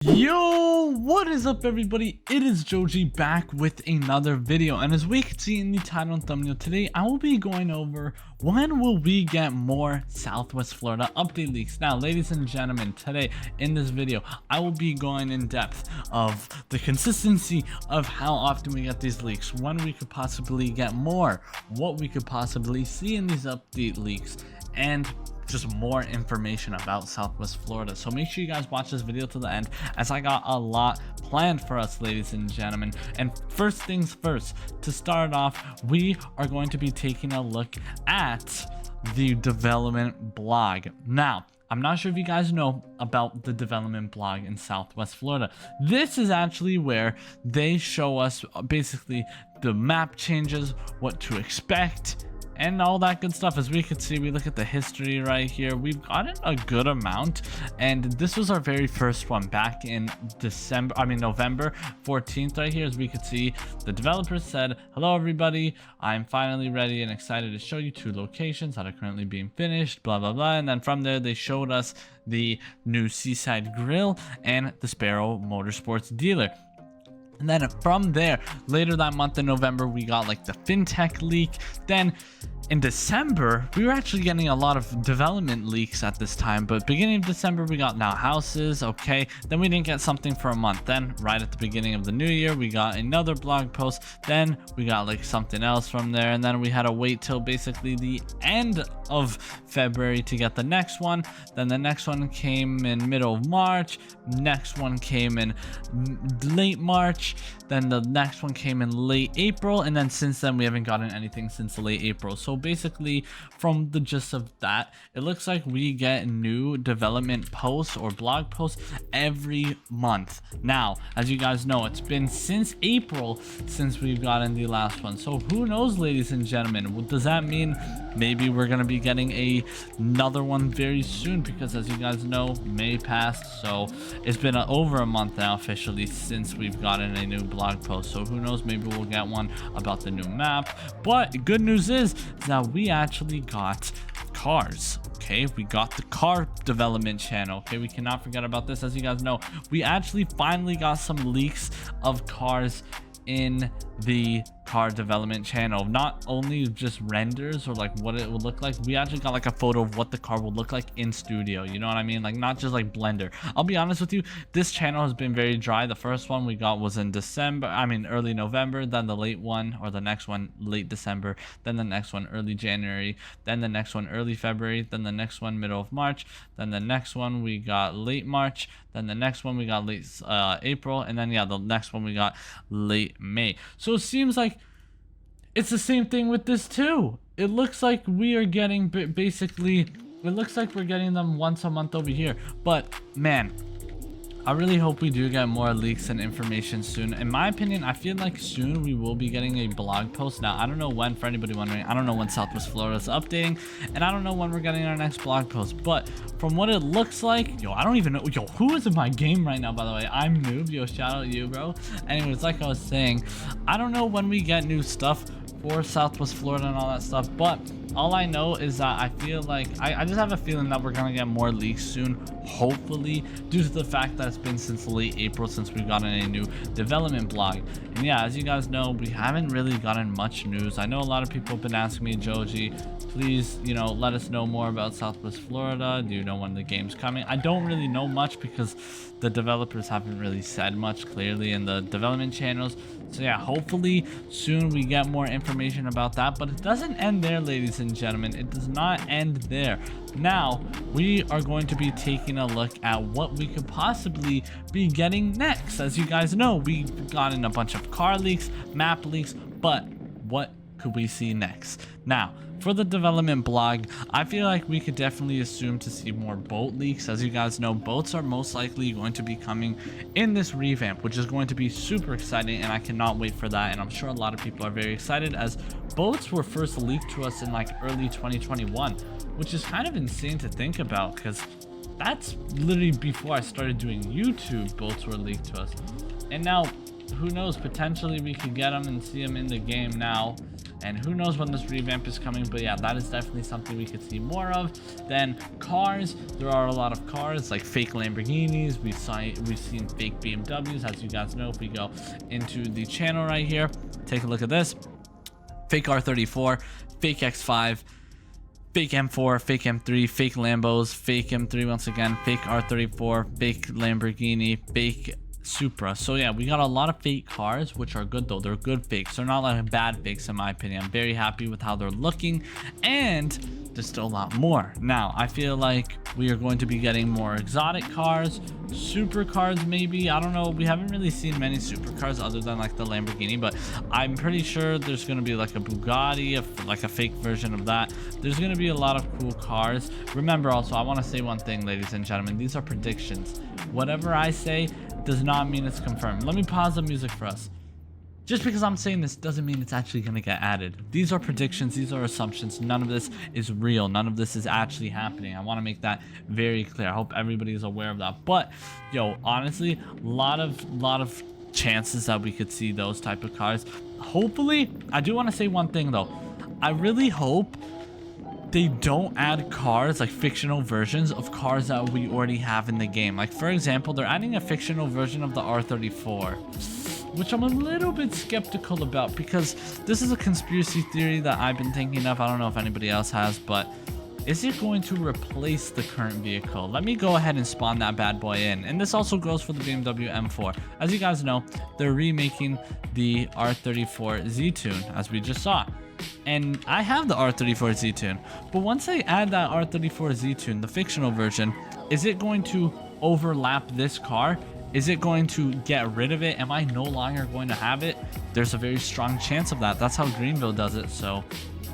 Yo, what is up everybody? It is JoJewyd back with another video, and as we can see in the title and thumbnail, today I will be going over when will we get more Southwest Florida update leaks. Now ladies and gentlemen, today in this video I will be going in depth of the consistency of how often we get these leaks, when we could possibly get more, what we could possibly see in these update leaks, and just more information about Southwest Florida. So make sure you guys watch this video to the end, as I got a lot planned for us, ladies and gentlemen. And first things first, to start off, we are going to be taking a look at the development blog. Now, I'm not sure if you guys know about the development blog in Southwest Florida. This is actually where they show us basically the map changes, what to expect, and all that good stuff. As we can see, we look at the history right here, we've gotten a good amount, and this was our very first one back in November 14th. Right here, as we could see, the developers said, hello everybody, I'm finally ready and excited to show you 2 locations that are currently being finished, blah blah blah. And then from there they showed us the new Seaside Grill and the Sparrow Motorsports dealer. And then from there, later that month in November, we got like the fintech leak. Then in December, we were actually getting a lot of development leaks at this time, but beginning of December, we got now houses. Okay, then we didn't get something for a month. Then right at the beginning of the new year, we got another blog post. Then we got like something else from there, and then we had to wait till basically the end of February to get the next one. Then the next one came in middle of March, next one came in late March, then the next one came in late April, and then since then we haven't gotten anything since late April. So basically, from the gist of that, it looks like we get new development posts or blog posts every month. Now, as you guys know, it's been since April since we've gotten the last one. So who knows, ladies and gentlemen, does that mean maybe we're gonna be getting another one very soon? Because as you guys know, May passed, so it's been over a month now officially since we've gotten a new blog post. So who knows, maybe we'll get one about the new map. But good news is that we actually got cars. Okay, we got the car development channel. Okay, we cannot forget about this. As you guys know, we actually finally got some leaks of cars in the car development channel. Not only just renders or like what it would look like, we actually got like a photo of what the car would look like in studio, you know what I mean? Like not just like Blender. I'll be honest with you, this channel has been very dry. The first one we got was in early November, then the late one or the next one late December, then the next one early January, then the next one early February, then the next one middle of March, then the next one we got late March, then the next one we got late April, and then yeah, the next one we got late May. So it seems like it's the same thing with this too. It looks like we are getting basically, it looks like we're getting them once a month over here. But man, I really hope we do get more leaks and information soon. In my opinion, I feel like soon we will be getting a blog post. Now, I don't know when, for anybody wondering, I don't know when Southwest Florida is updating, and I don't know when we're getting our next blog post. But from what it looks like, yo, I don't even know. Yo, who is in my game right now, by the way? I'm Noob. Yo, shout out you, bro. Anyways, like I was saying, I don't know when we get new stuff for Southwest Florida and all that stuff, but all I know is that I feel like I just have a feeling that we're gonna get more leaks soon, hopefully, due to the fact that it's been since late April since we've gotten a new development blog. And yeah, as you guys know, we haven't really gotten much news. I know a lot of people have been asking me, JoJewyd, please, you know, let us know more about Southwest Florida. Do you know when the game's coming? I don't really know much because the developers haven't really said much clearly in the development channels. So yeah, hopefully soon we get more information about that. But it doesn't end there, ladies and gentlemen. It does not end there. Now we are going to be taking a look at what we could possibly be getting next. As you guys know, we've gotten a bunch of car leaks, map leaks, but what could we see next? Now, for the development blog, I feel like we could definitely assume to see more boat leaks. As you guys know, boats are most likely going to be coming in this revamp, which is going to be super exciting, and I cannot wait for that. And I'm sure a lot of people are very excited, as boats were first leaked to us in like early 2021, which is kind of insane to think about, because that's literally before I started doing YouTube. Boats were leaked to us, and now who knows, potentially we could get them and see them in the game now. and who knows when this revamp is coming, but yeah, that is definitely something we could see more of. Then cars, there are a lot of cars like fake Lamborghinis. We've seen fake BMWs, as you guys know. If we go into the channel right here, take a look at this: fake R34, fake X5, fake M4, fake M3, fake Lambos, fake M3 once again, fake R34, fake Lamborghini, fake Supra. So yeah, we got a lot of fake cars, which are good though. They're good fakes. They're not like bad fakes in my opinion. I'm very happy with how they're looking, and there's still a lot more. Now, I feel like we are going to be getting more exotic cars, supercars maybe. I don't know. We haven't really seen many supercars other than like the Lamborghini, but I'm pretty sure there's going to be like a Bugatti, like a fake version of that. There's going to be a lot of cool cars. Remember also, I want to say one thing, ladies and gentlemen. These are predictions. Whatever I say does not mean it's confirmed. Let me pause the music for us. Just because I'm saying this doesn't mean it's actually going to get added. These are predictions. These are assumptions. None of this is real. None of this is actually happening. I want to make that very clear. I hope everybody is aware of that. But yo, honestly, a lot of chances that we could see those type of cars. Hopefully, I do want to say one thing though. I really hope they don't add cars, like fictional versions of cars that we already have in the game. Like for example, they're adding a fictional version of the R34, which I'm a little bit skeptical about, because this is a conspiracy theory that I've been thinking of. I don't know if anybody else has, but is it going to replace the current vehicle? Let me go ahead and spawn that bad boy in. And this also goes for the BMW M4. As you guys know, they're remaking the R34 Z-Tune, as we just saw. And I have the R34 Z-Tune, but once I add that R34 Z-Tune, the fictional version, is it going to overlap this car? Is it going to get rid of it? Am I no longer going to have it? There's a very strong chance of that. That's how Greenville does it. So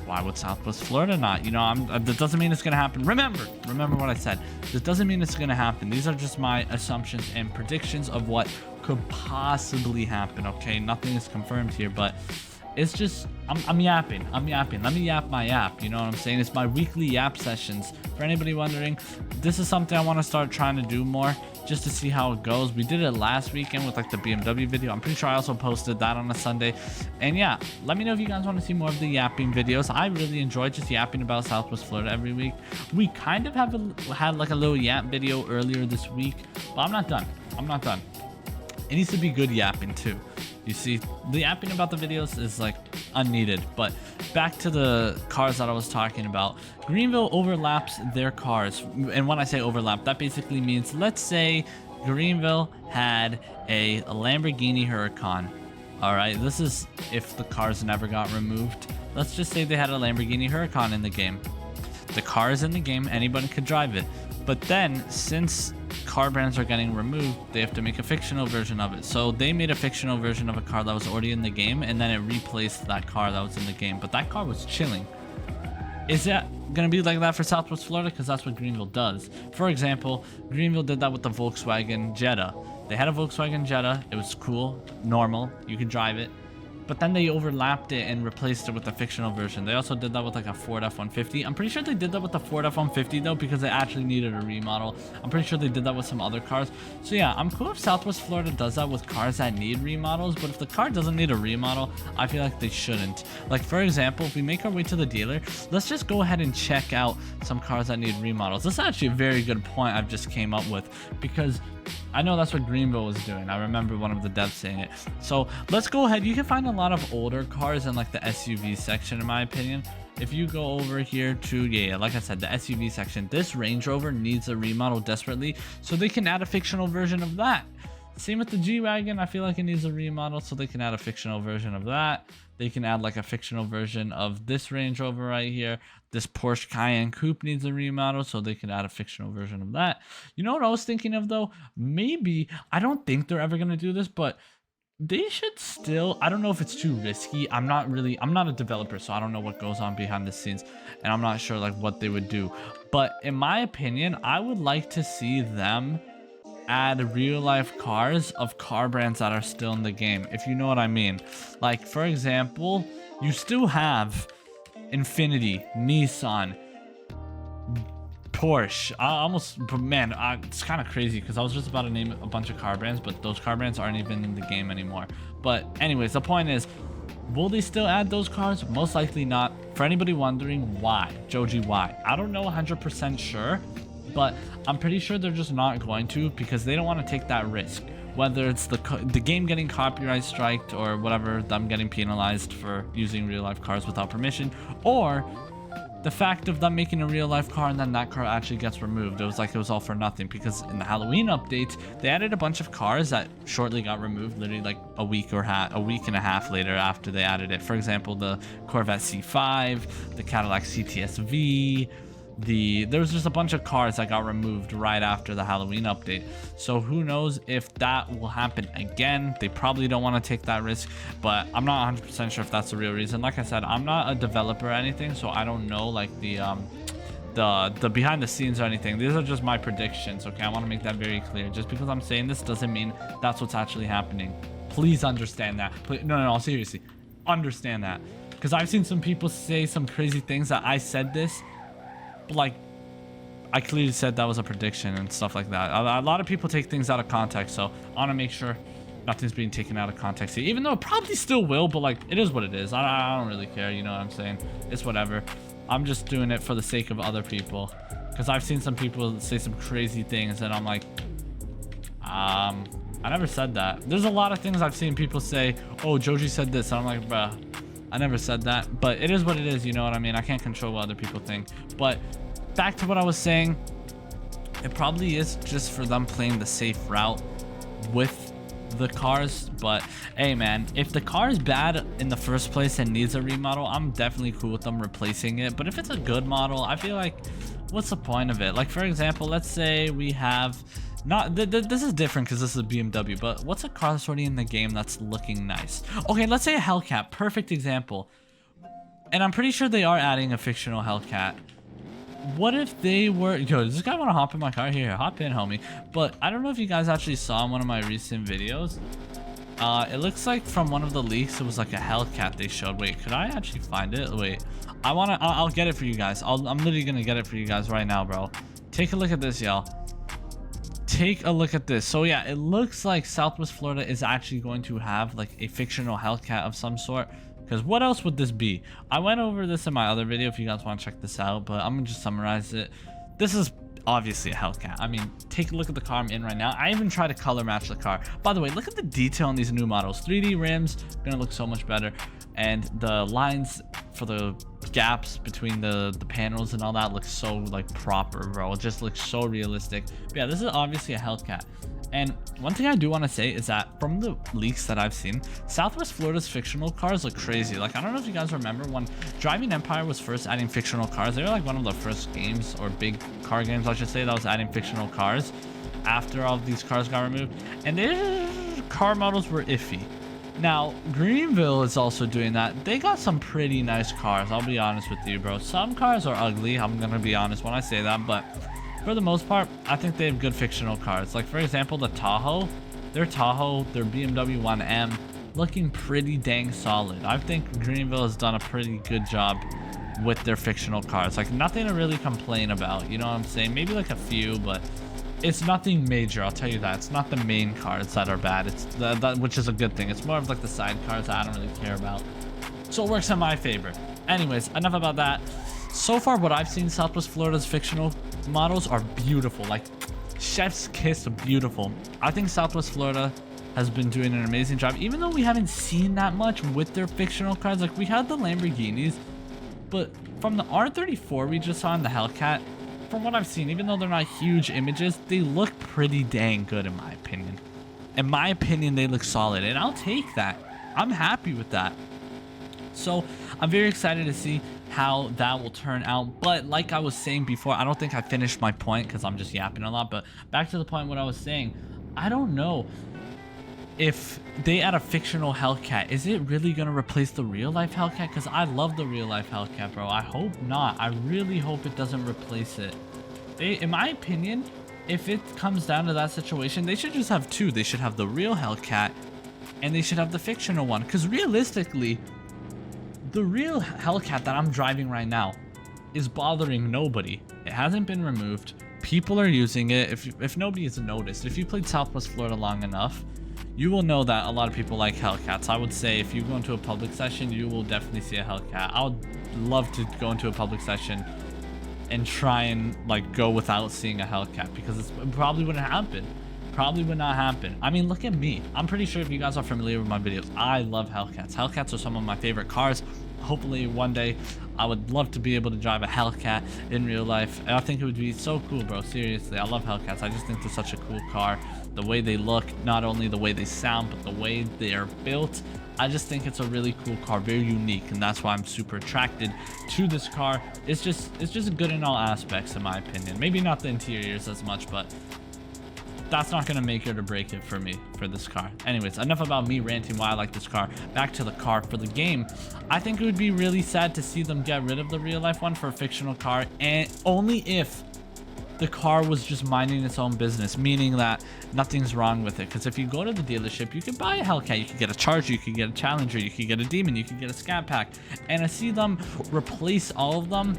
why would Southwest Florida not? You know, that doesn't mean it's going to happen. Remember what I said. This doesn't mean it's going to happen. These are just my assumptions and predictions of what could possibly happen. Okay, nothing is confirmed here, but it's just, I'm yapping. Let me yap my yap. You know what I'm saying? It's my weekly yap sessions. For anybody wondering, this is something I want to start trying to do more, just to see how it goes. We did it last weekend with like the BMW video. I'm pretty sure I also posted that on a Sunday. And yeah, let me know if you guys want to see more of the yapping videos. I really enjoy just yapping about Southwest Florida every week. We kind of had like a little yap video earlier this week, but I'm not done. It needs to be good yapping too. You see, the yapping about the videos is like unneeded. But back to the cars that I was talking about. Greenville overlaps their cars. And when I say overlap, that basically means, let's say Greenville had a Lamborghini Huracan. All right, this is if the cars never got removed. Let's just say they had a Lamborghini Huracan in the game. The car is in the game, anybody could drive it. But then, since car brands are getting removed, they have to make a fictional version of it. So they made a fictional version of a car that was already in the game, and then it replaced that car that was in the game. But that car was chilling. Is that gonna be like that for Southwest Florida? Because that's what Greenville does. For example, Greenville did that with the Volkswagen Jetta. They had a Volkswagen Jetta. It was cool, normal, you could drive it. But then they overlapped it and replaced it with a fictional version. They also did that with like a Ford F-150. I'm pretty sure they did that with the Ford F-150 though, because they actually needed a remodel. I'm pretty sure they did that with some other cars. So yeah, I'm cool if Southwest Florida does that with cars that need remodels. But if the car doesn't need a remodel, I feel like they shouldn't. Like for example, if we make our way to the dealer, let's just go ahead and check out some cars that need remodels. This is actually a very good point I've just came up with, because I know that's what Greenville was doing. I remember one of the devs saying it. So let's go ahead. You can find a lot of older cars in like the SUV section, in my opinion. If you go over here to, yeah, like I said, the SUV section, this Range Rover needs a remodel desperately, so they can add a fictional version of that. Same with the G-Wagon. I feel like it needs a remodel, so they can add a fictional version of that. They can add like a fictional version of this Range Rover right here. This Porsche Cayenne Coupe needs a remodel, so they can add a fictional version of that. You know what I was thinking of though? Maybe, I don't think they're ever going to do this, but they should still, I don't know if it's too risky. I'm not a developer, so I don't know what goes on behind the scenes, and I'm not sure like what they would do. But in my opinion, I would like to see them add real life cars of car brands that are still in the game, if you know what I mean. Like for example, you still have Infiniti, Nissan, Porsche. It's kind of crazy because I was just about to name a bunch of car brands, but those car brands aren't even in the game anymore. But anyways, the point is, Will they still add those cars? Most likely not. For anybody wondering why, JoJewyd, why? I don't know 100% sure, but I'm pretty sure they're just not going to because they don't want to take that risk. Whether it's the game getting copyright striked or whatever, them getting penalized for using real life cars without permission, or the fact of them making a real life car and then that car actually gets removed. It was all for nothing because in the Halloween update, they added a bunch of cars that shortly got removed, literally like a week and a half later after they added it. For example, the Corvette C5, the Cadillac CTS-V, there was just a bunch of cars that got removed right after the Halloween update. So who knows if that will happen again. They probably don't want to take that risk, but I'm not 100% sure if that's the real reason. Like I said, I'm not a developer or anything, so I don't know like the behind the scenes or anything. These are just my predictions, okay? I want to make that very clear. Just because I'm saying this doesn't mean that's what's actually happening. Please understand that. No, seriously, understand that, because I've seen some people say some crazy things that I said this, like I clearly said that was a prediction and stuff like that. A lot of people take things out of context, so I want to make sure nothing's being taken out of context here, even though it probably still will, but like it is what it is. I don't really care, you know what I'm saying? It's whatever. I'm just doing it for the sake of other people, because I've seen some people say some crazy things and I'm like, I never said that. There's a lot of things I've seen people say, oh, JoJewyd said this, and I'm like, bruh, I never said that. But it is what it is, you know what I mean? I can't control what other people think. But back to what I was saying, it probably is just for them playing the safe route with the cars. But hey man, if the car is bad in the first place and needs a remodel, I'm definitely cool with them replacing it. But if it's a good model, I feel like, what's the point of it? Like, for example, let's say we have this is different because this is a BMW, but what's a car that's already in the game that's looking nice? Okay, let's say a Hellcat, perfect example. And I'm pretty sure they are adding a fictional Hellcat. What if they were, yo, does this guy want to hop in my car? Here, hop in, homie. But I don't know if you guys actually saw in one of my recent videos. It looks like from one of the leaks, it was like a Hellcat they showed. Wait, could I actually find it? Wait, I'll get it for you guys. I'm literally gonna get it for you guys right now, bro. Take a look at this, y'all. Take a look at this. So yeah, it looks like Southwest Florida is actually going to have like a fictional Hellcat of some sort. Because what else would this be? I went over this in my other video if you guys want to check this out, but I'm gonna just summarize it. This is obviously a Hellcat. I mean, take a look at the car I'm in right now. I even tried to color match the car. By the way, look at the detail on these new models. 3D rims, gonna look so much better. And the lines for the gaps between the panels and all that looks so like proper, bro. It just looks so realistic. But yeah, this is obviously a Hellcat. And one thing I do want to say is that from the leaks that I've seen, Southwest Florida's fictional cars look crazy. Like, I don't know if you guys remember when Driving Empire was first adding fictional cars. They were like one of the first games, or big car games I should say, that was adding fictional cars after all of these cars got removed. And their car models were iffy. Now, Greenville is also doing that. They got some pretty nice cars, I'll be honest with you, bro. Some cars are ugly, I'm gonna be honest when I say that, but for the most part, I think they have good fictional cars. Like, for example, the Tahoe, their BMW 1M, looking pretty dang solid. I think Greenville has done a pretty good job with their fictional cars. Like, nothing to really complain about, you know what I'm saying? Maybe like a few, but it's nothing major, I'll tell you that. It's not the main cars that are bad, it's which is a good thing. It's more of like the side cars that I don't really care about. So it works in my favor. Anyways, enough about that. So far, what I've seen, Southwest Florida's fictional models are beautiful, like chef's kiss beautiful. I think Southwest Florida has been doing an amazing job, even though we haven't seen that much with their fictional cars. Like, we had the Lamborghinis, but from the R34 we just saw in the Hellcat, from what I've seen, even though they're not huge images, they look pretty dang good in my opinion. In my opinion, they look solid, and I'll take that. I'm happy with that. So I'm very excited to see how that will turn out. But like I was saying before, I don't think I finished my point because I'm just yapping a lot. But back to the point, what I was saying, I don't know if they add a fictional Hellcat, is it really going to replace the real life Hellcat? Because I love the real life Hellcat, bro. I hope not. I really hope it doesn't replace it. In my opinion, if it comes down to that situation, they should just have two. They should have the real Hellcat and they should have the fictional one. Because realistically, the real Hellcat that I'm driving right now is bothering nobody. It hasn't been removed. People are using it. If nobody has noticed, if you played Southwest Florida long enough, you will know that a lot of people like Hellcats. I would say if you go into a public session, you will definitely see a Hellcat. I would love to go into a public session and try and like go without seeing a Hellcat, because it probably wouldn't happen. Probably would not happen. I mean, look at me. I'm pretty sure if you guys are familiar with my videos, I love Hellcats. Hellcats are some of my favorite cars. Hopefully one day I would love to be able to drive a Hellcat in real life, and I think it would be so cool, bro. Seriously, I love Hellcats. I just think they're such a cool car. The way they look, not only the way they sound, but the way they are built. I just think it's a really cool car, very unique, and that's why I'm super attracted to this car. It's just good in all aspects, in my opinion. Maybe not the interiors as much, but that's not gonna make it or break it for me for this car. Anyways, enough about me ranting why I like this car. Back to the car. For the game, I think it would be really sad to see them get rid of the real life one for a fictional car, and only if the car was just minding its own business, meaning that nothing's wrong with it. Because if you go to the dealership, you can buy a Hellcat, you can get a Charger, you can get a Challenger, you can get a Demon, you can get a Scat Pack, and I see them replace all of them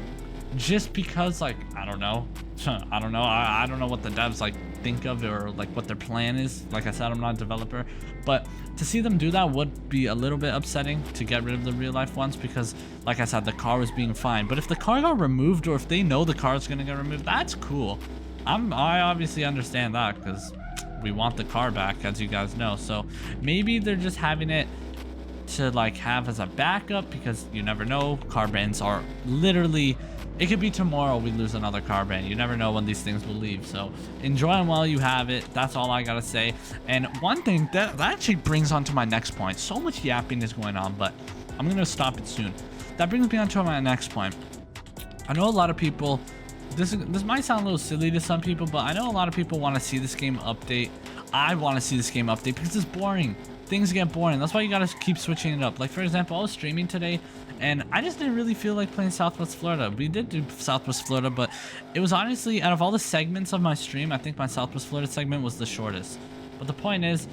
just because, like, I don't know. I don't know what the devs like think of, or like what their plan is. Like I said, I'm not a developer, but to see them do that would be a little bit upsetting, to get rid of the real life ones, because like I said, the car was being fine. But if the car got removed, or if they know the car is gonna get removed, that's cool. I obviously understand that, because we want the car back, as you guys know. So maybe they're just having it to like have as a backup, because you never know. Car brands are literally, it could be tomorrow we lose another car brand. You never know when these things will leave. So enjoy them while you have it. That's all I gotta say. And one thing that actually brings on to my next point. So much yapping is going on, but I'm gonna stop it soon. That brings me on to my next point. I know a lot of people, this might sound a little silly to some people, but I know a lot of people want to see this game update. I want to see this game update because it's boring. Things get boring. That's why you gotta keep switching it up. Like, for example, I was streaming today and I just didn't really feel like playing Southwest Florida. We did do Southwest Florida, but it was honestly, out of all the segments of my stream, I think my Southwest Florida segment was the shortest. But the point is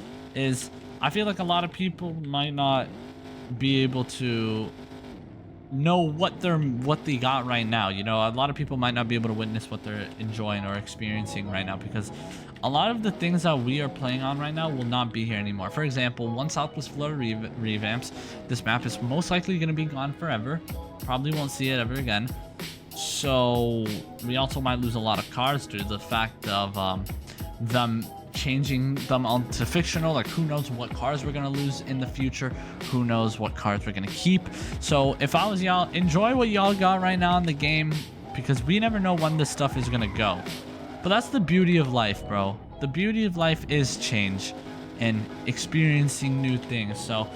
I feel like a lot of people might not be able to know what they got right now. You know, a lot of people might not be able to witness what they're enjoying or experiencing right now, because a lot of the things that we are playing on right now will not be here anymore. For example, once Southwest Florida revamps, this map is most likely going to be gone forever. Probably won't see it ever again. So we also might lose a lot of cars due to the fact of them changing them onto fictional. Like, who knows what cars we're gonna lose in the future, who knows what cars we're gonna keep. So if I was y'all, enjoy what y'all got right now in the game, because we never know when this stuff is gonna go. But that's the beauty of life, bro. The beauty of life is change and experiencing new things. So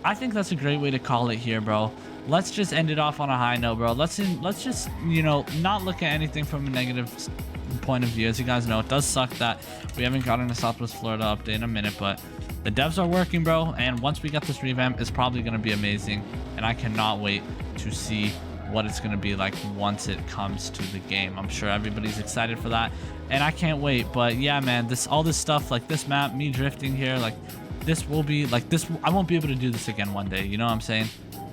I think that's a great way to call it here, bro. Let's just end it off on a high note, bro. Let's just, you know, not look at anything from a negative point of view. As you guys know, it does suck that we haven't gotten a Southwest Florida update in a minute, but the devs are working, bro, and once we get this revamp, it's probably going to be amazing, and I cannot wait to see what it's going to be like once it comes to the game. I'm sure everybody's excited for that, and I can't wait. But yeah, man, all this stuff, like this map, me drifting here, like this will be like this. I won't be able to do this again one day, you know what I'm saying?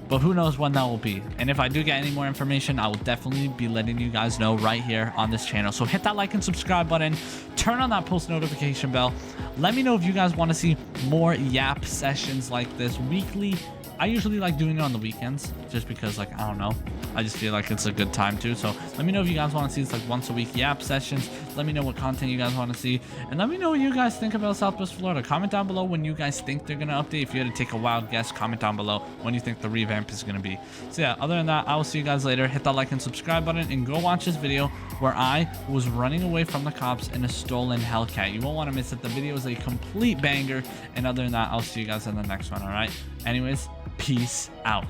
But who knows when that will be. And if I do get any more information, I will definitely be letting you guys know right here on this channel. So hit that like and subscribe button. Turn on that post notification bell. Let me know if you guys want to see more yap sessions like this weekly. I usually like doing it on the weekends just because, like, I don't know, I just feel like it's a good time too. So let me know if you guys want to see this like once a week yap sessions. Let me know what content you guys want to see, and let me know what you guys think about Southwest Florida. Comment down below when you guys think they're gonna update. If you had to take a wild guess, comment down below when you think the revamp is gonna be. So yeah, other than that, I will see you guys later. Hit that like and subscribe button, and go watch this video where I was running away from the cops in a stolen Hellcat. You won't want to miss it. The video is a complete banger. And other than that, I'll see you guys in the next one. All right, anyways, peace out.